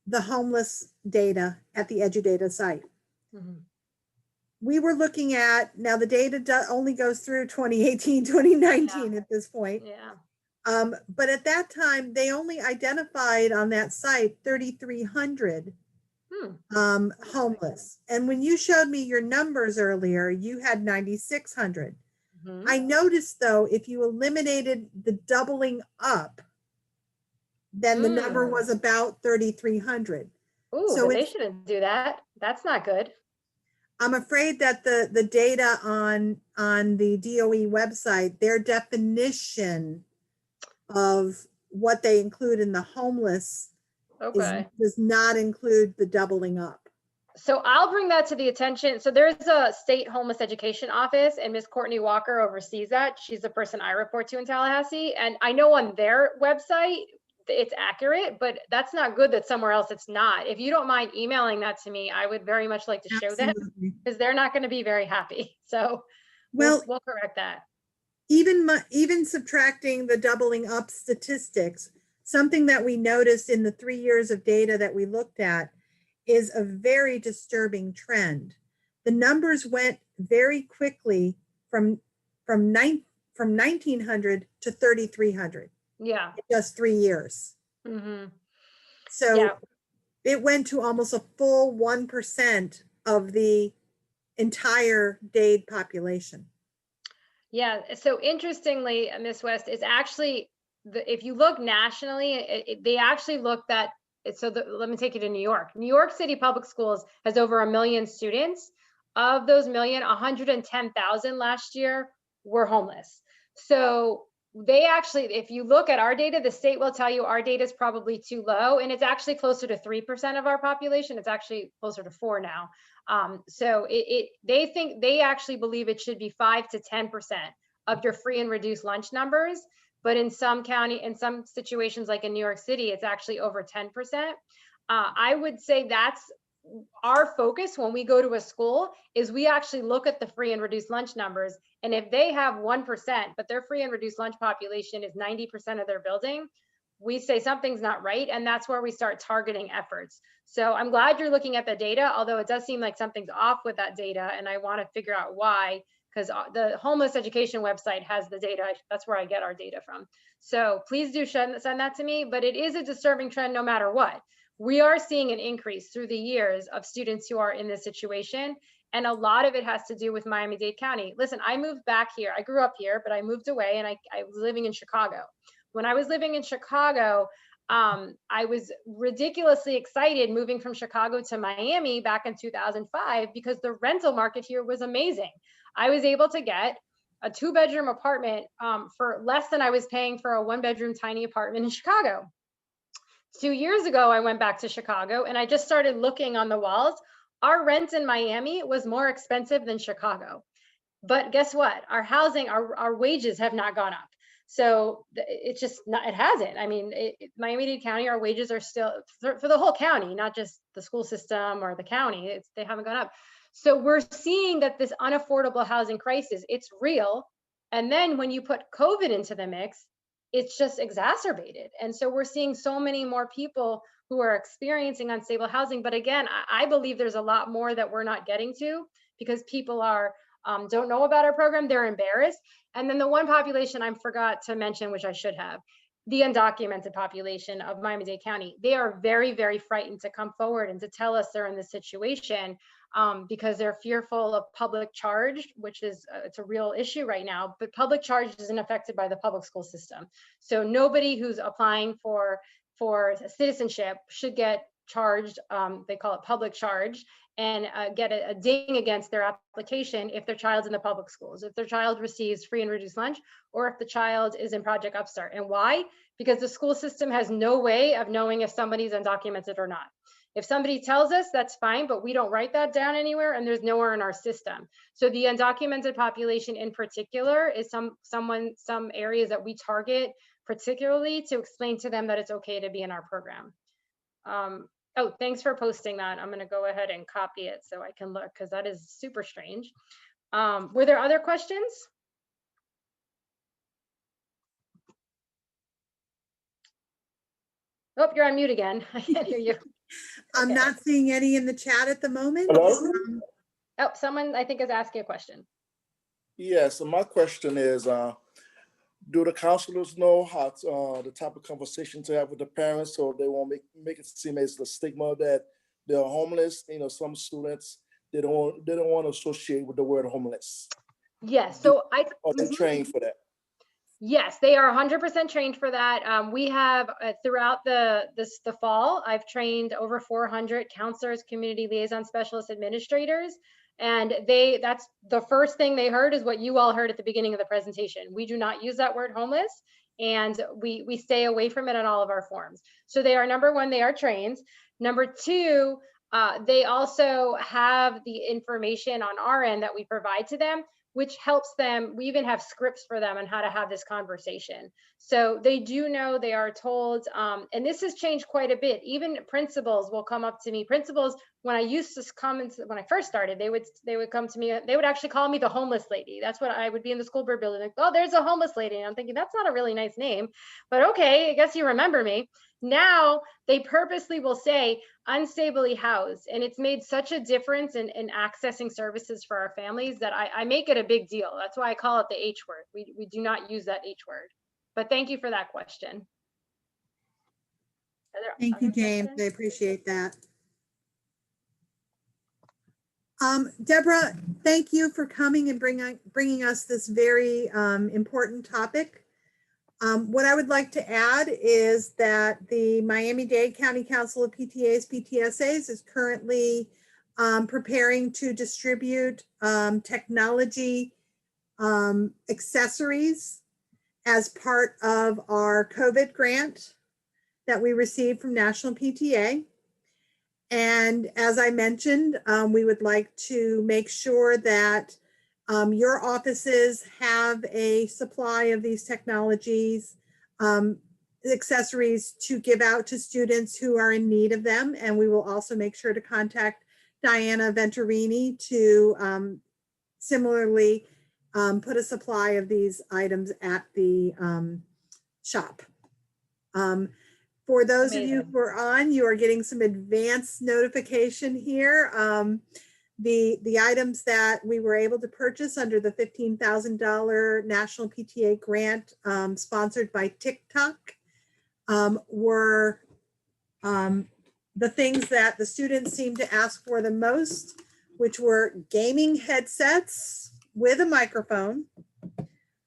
the homeless data at the edudata site. We were looking at, now the data only goes through 2018, 2019 at this point.
Yeah.
But at that time, they only identified on that site 3,300 homeless. And when you showed me your numbers earlier, you had 9,600. I noticed though, if you eliminated the doubling up, then the number was about 3,300.
Ooh,
So
they shouldn't do that. That's not good.
I'm afraid that the data on the DOE website, their definition of what they include in the homeless does not include the doubling up.
So I'll bring that to the attention. So there's a state homeless education office and Miss Courtney Walker oversees that. She's the person I report to in Tallahassee. And I know on their website, it's accurate, but that's not good that somewhere else it's not. If you don't mind emailing that to me, I would very much like to show them because they're not going to be very happy. So we'll correct that.
Even subtracting the doubling up statistics, something that we noticed in the 3 years of data that we looked at is a very disturbing trend. The numbers went very quickly from 1,900 to 3,300.
Yeah.
In just 3 years. So it went to almost a full 1% of the entire Dade population.
Yeah. So interestingly, Ms. West, is actually, if you look nationally, they actually looked at, let me take you to New York. New York City Public Schools has over 1 million students. Of those million, 110,000 last year were homeless. So they actually, if you look at our data, the state will tell you our data is probably too low, and it's actually closer to 3% of our population. It's actually closer to 4 now. So they actually believe it should be 5 to 10% of your free and reduced lunch numbers. But in some situations, like in New York City, it's actually over 10%. I would say that's our focus when we go to a school is we actually look at the free and reduced lunch numbers. And if they have 1%, but their free and reduced lunch population is 90% of their building, we say something's not right. And that's where we start targeting efforts. So I'm glad you're looking at the data, although it does seem like something's off with that data. And I want to figure out why, because the homeless education website has the data. That's where I get our data from. So please do send that to me, but it is a disturbing trend no matter what. We are seeing an increase through the years of students who are in this situation. And a lot of it has to do with Miami-Dade County. Listen, I moved back here. I grew up here, but I moved away and I was living in Chicago. When I was living in Chicago, I was ridiculously excited moving from Chicago to Miami back in 2005 because the rental market here was amazing. I was able to get a 2-bedroom apartment for less than I was paying for a 1-bedroom tiny apartment in Chicago. 2 years ago, I went back to Chicago and I just started looking on the walls. Our rent in Miami was more expensive than Chicago. But guess what? Our housing, our wages have not gone up. So it's just not, it hasn't. I mean, Miami-Dade County, our wages are still for the whole county, not just the school system or the county. They haven't gone up. So we're seeing that this unaffordable housing crisis, it's real. And then when you put COVID into the mix, it's just exacerbated. And so we're seeing so many more people who are experiencing unstable housing. But again, I believe there's a lot more that we're not getting to because people are don't know about our program. They're embarrassed. And then the one population I forgot to mention, which I should have, the undocumented population of Miami-Dade County. They are very, very frightened to come forward and to tell us they're in this situation because they're fearful of public charge, which is it's a real issue right now. But public charge isn't affected by the public school system. So nobody who's applying for citizenship should get charged. They call it public charge, and get a ding against their application if their child's in the public schools, if their child receives free and reduced lunch, or if the child is in Project Upstart. And why? Because the school system has no way of knowing if somebody's undocumented or not. If somebody tells us, that's fine, but we don't write that down anywhere, and there's nowhere in our system. So the undocumented population in particular is some areas that we target particularly to explain to them that it's okay to be in our program. Oh, thanks for posting that. I'm going to go ahead and copy it so I can look, because that is super strange. Were there other questions? Oh, you're on mute again. I can't hear you.
I'm
Okay.
not seeing any in the chat at the moment.
Hello?
Oh, someone I think is asking a question.
Yeah, so my question is, do the counselors know how to, the type of conversation to have with the parents so they won't make it seem as the stigma that they're homeless? You know, some students, they don't want to associate with the word homeless.
Yes, so
Are they trained for that?
Yes, they are 100% trained for that. We have throughout the fall, I've trained over 400 counselors, community liaison specialists, administrators, and that's the first thing they heard is what you all heard at the beginning of the presentation. We do not use that word homeless, and we stay away from it on all of our forms. So they are, number one, they are trained. Number two, they also have the information on our end that we provide to them, which helps them. We even have scripts for them on how to have this conversation. So they do know, they are told, and this has changed quite a bit. Even principals will come up to me. Principals, when I used to come into, when I first started, they would come to me, they would actually call me the homeless lady. That's what I would be in the school board building, like, oh, there's a homeless lady. And I'm thinking, that's not a really nice name, but okay, I guess you remember me. Now they purposely will say unstably housed, and it's made such a difference in accessing services for our families that I make it a big deal. That's why I call it the H word. We do not use that H word. But thank you for that question.
Thank you, James. I appreciate that. Deborah, thank you for coming and bringing us this very important topic. What I would like to add is that the Miami-Dade County Council of PTAs, PTSAs is currently preparing to distribute technology accessories as part of our COVID grant that we received from National PTA. And as I mentioned, we would like to make sure that your offices have a supply of these technologies, accessories to give out to students who are in need of them. And we will also make sure to contact Diana Venturini to similarly put a supply of these items at the shop. For those of you who are on, you are getting some advance notification here. The items that we were able to purchase under the $15,000 National PTA grant sponsored by TikTok were the things that the students seemed to ask for the most, which were gaming headsets with a microphone,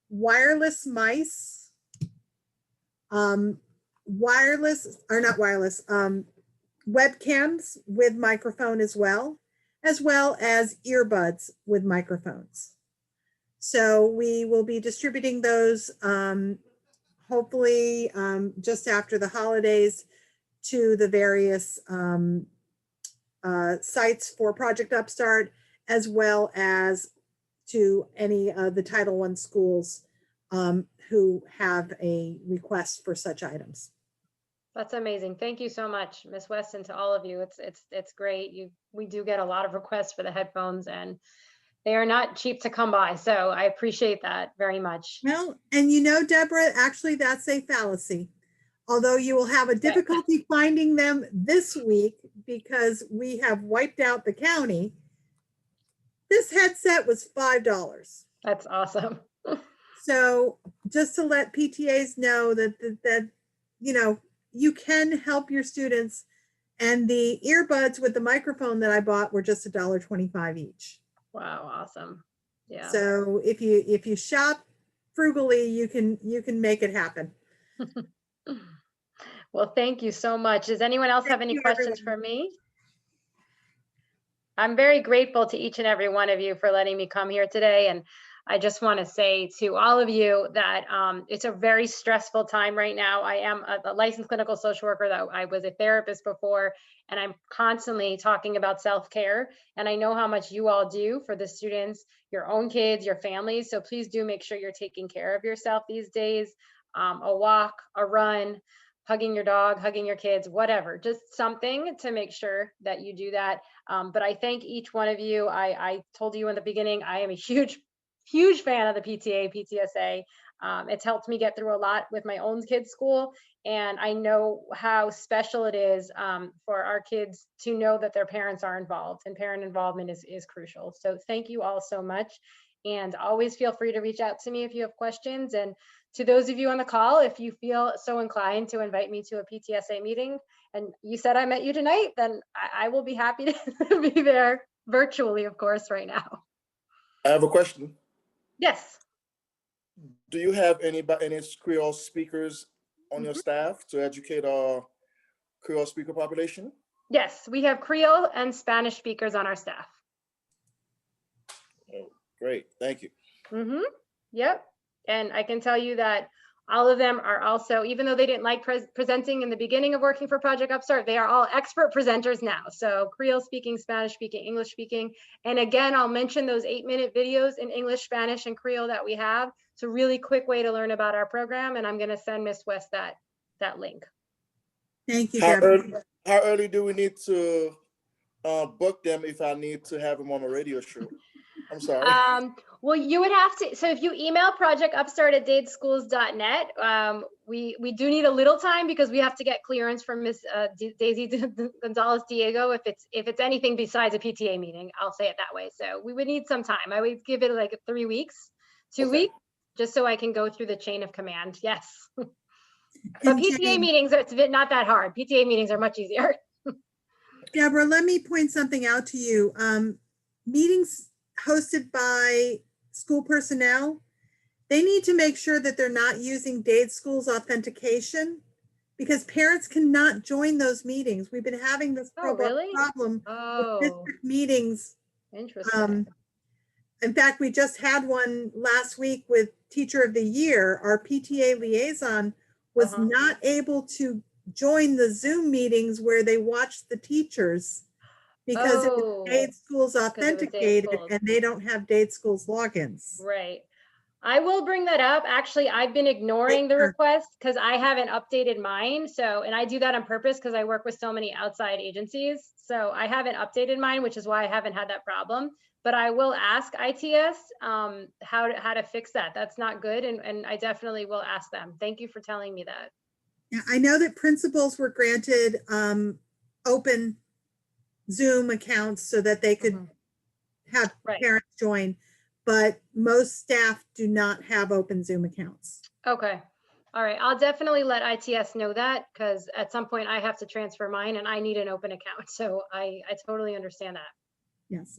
wireless mice, webcams with microphone as well as earbuds with microphones. So we will be distributing those hopefully just after the holidays to the various sites for Project Upstart, as well as to any of the Title I schools who have a request for such items.
That's amazing. Thank you so much, Ms. West, and to all of you. It's great. We do get a lot of requests for the headphones, and they are not cheap to come by. So I appreciate that very much.
Well, and you know, Deborah, actually that's a fallacy. Although you will have a difficulty finding them this week because we have wiped out the county. This headset was $5.
That's awesome.
So just to let PTAs know that you know, you can help your students, and the earbuds with the microphone that I bought were just $1.25 each.
Wow, awesome. Yeah.
So if you shop frugally, you can make it happen.
Well, thank you so much. Does anyone else have
Thank
any
you,
questions
everyone.
for me? I'm very grateful to each and every one of you for letting me come here today. And I just want to say to all of you that it's a very stressful time right now. I am a licensed clinical social worker. That I was a therapist before, and I'm constantly talking about self-care. And I know how much you all do for the students, your own kids, your families. So please do make sure you're taking care of yourself these days. A walk, a run, hugging your dog, hugging your kids, whatever, just something to make sure that you do that. But I thank each one of you. I told you in the beginning, I am a huge fan of the PTA-PTSA. It's helped me get through a lot with my own kids' school. And I know how special it is for our kids to know that their parents are involved, and parent involvement is crucial. So thank you all so much. And always feel free to reach out to me if you have questions. And to those of you on the call, if you feel so inclined to invite me to a PTSA meeting, and you said I met you tonight, then I will be happy to be there virtually, of course, right now.
I have a question.
Yes.
Do you have any Creole speakers on your staff to educate our Creole speaker population?
Yes, we have Creole and Spanish speakers on our staff.
Oh, great. Thank you.
Mm-hmm. Yep. And I can tell you that all of them are also, even though they didn't like presenting in the beginning of working for Project Upstart, they are all expert presenters now. So Creole speaking, Spanish speaking, English speaking. And again, I'll mention those 8-minute videos in English, Spanish, and Creole that we have. It's a really quick way to learn about our program. And I'm going to send Ms. West that link.
Thank you,
How
Deborah.
early do we need to book them if I need to have them on a radio show? I'm sorry.
Well, you would have to, so if you email projectupstart@dadeschools.net, we do need a little time because we have to get clearance from Ms. Daisy Gonzalez Diego if it's anything besides a PTA meeting, I'll say it that way. So we would need some time. I would give it like 3 weeks, 2 weeks, just so I can go through the chain of command. Yes. But PTA meetings, it's not that hard. PTA meetings are much easier.
Deborah, let me point something out to you. Meetings hosted by school personnel, they need to make sure that they're not using Dade Schools authentication, because parents cannot join those meetings. We've been having this problem with district meetings.
Interesting.
In fact, we just had one last week with Teacher of the Year. Our PTA liaison was not able to join the Zoom meetings where they watched the teachers because it was Dade Schools authenticated and they don't have Dade Schools logins.
Right. I will bring that up. Actually, I've been ignoring the request because I haven't updated mine. So, and I do that on purpose because I work with so many outside agencies. So I haven't updated mine, which is why I haven't had that problem. But I will ask ITS how to fix that. That's not good. And I definitely will ask them. Thank you for telling me that.
Yeah, I know that principals were granted open Zoom accounts so that they could have parents join, but most staff do not have open Zoom accounts.
Okay. All right. I'll definitely let ITS know that because at some point I have to transfer mine and I need an open account. So I totally understand that.
Yes.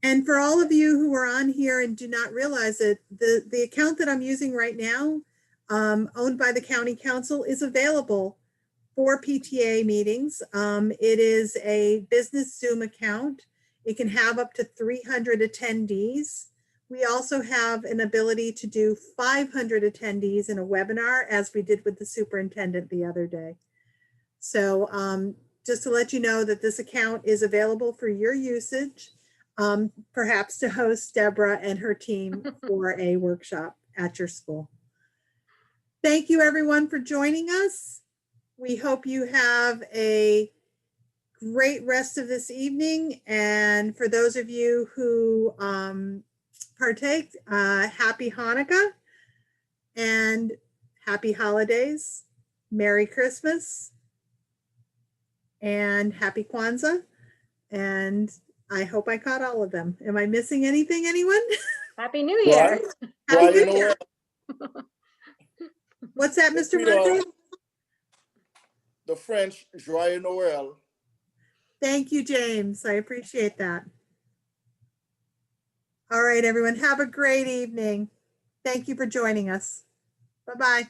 And for all of you who are on here and do not realize it, the account that I'm using right now, owned by the county council, is available for PTA meetings. It is a business Zoom account. It can have up to 300 attendees. We also have an ability to do 500 attendees in a webinar, as we did with the superintendent the other day. So just to let you know that this account is available for your usage, perhaps to host Deborah and her team for a workshop at your school. Thank you everyone for joining us. We hope you have a great rest of this evening. And for those of you who partake, happy Hanukkah and happy holidays. Merry Christmas and happy Kwanzaa. And I hope I caught all of them. Am I missing anything, anyone?
Happy New Year.
Happy
Joyeux
New Year.
Noël.
What's that, Mr.
We are-
Murphy?
The French, Joyeux Noël.
Thank you, James. I appreciate that. All right, everyone. Have a great evening. Thank you for joining us. Bye-bye.